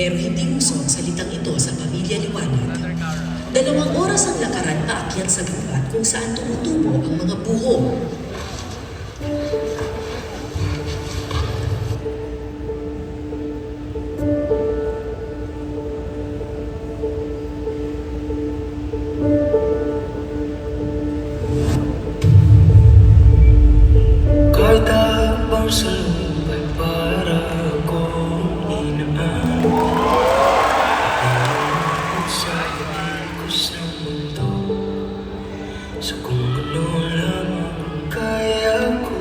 Pero hindi uso ang salitang ito sa pamilya Liwanag. 2 oras ang lakaran paakyat sa gubat kung saan tumutubo ang mga buho. Katabang sa lupa'y para akong inaan. Sa ikos ng mundo, sa kung ano lamang kaya ko.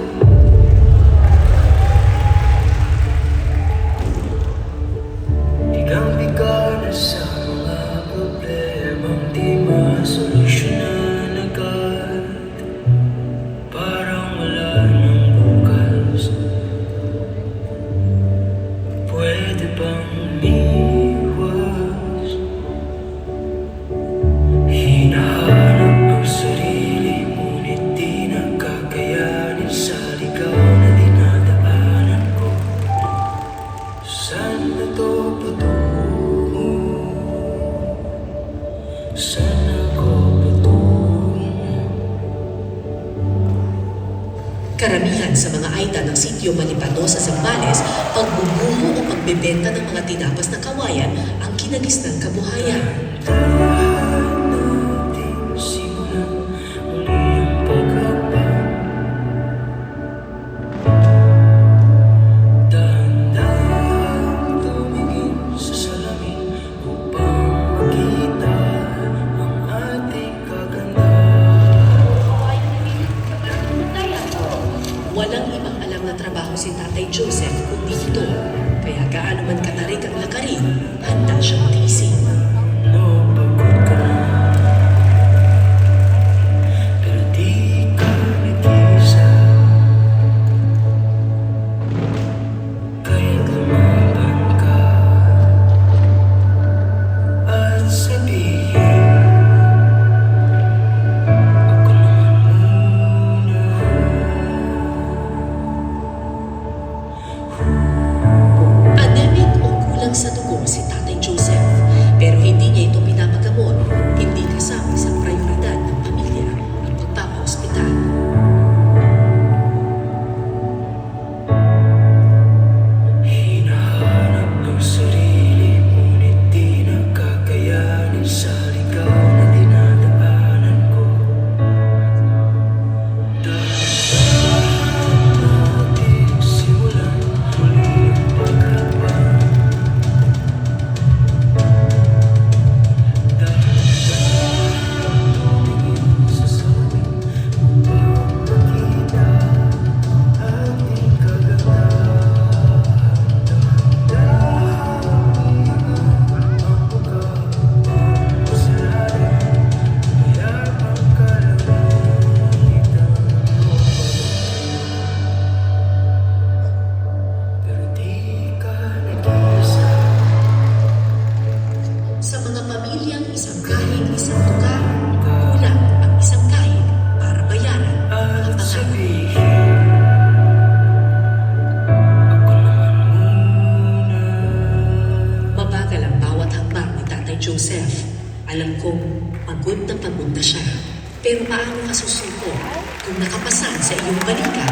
Bigang-biga na sa mga problemang di masolusyonan agad. Parang wala nang bukas. Pwede bang umiwas? Hinahanap ang sarili, ngunit di nakakayanin sa ligaw na dinadaanan ko. Saan na to patungo? Saan ako patungo? Karamihan sa mga aita ng sitio Malipano sa Zambales, pagbubuho o pagbebenta ng mga tinapas na kawayan ang kinagisnang kabuhayan. Dahan natin simulan muli ang paghapag. Dahan-dahan tumingin sa salamin upang makita ang ating kagandahan. Walang ibang alam na trabaho si Tatay Joseph kundi ito. Kaya gaano man katarik ang lakarin, handa siyang tiisin. No, pagod ka na, pero di ka nag-iisa. Kaya't lumaban ka at sabihin, ako naman muna. Anemic o kulang sa dugo si Tatay Joseph, pero hindi niya ito pinapagamot. Hindi kasama sa prioridad ng pamilya ang pagpapahospital. Hinahanap ang sarili, ngunit di nakakayanin sa ligaw na dinadaanan ko. Dahan-dahan natin simulan muli ang paghapag. Dahan-dahan tumingin sa salamin upang makita ang ating kagandahan. Sa mga pamilyang isang kahig, isang tuka, kulang ang isang kahig para bayaran ang mga pangako. Mabagal ang bawat hakbang ni Tatay Joseph. Alam kong pagod na siya. Pero paano ka susuko kung nakapasan sa iyong balikat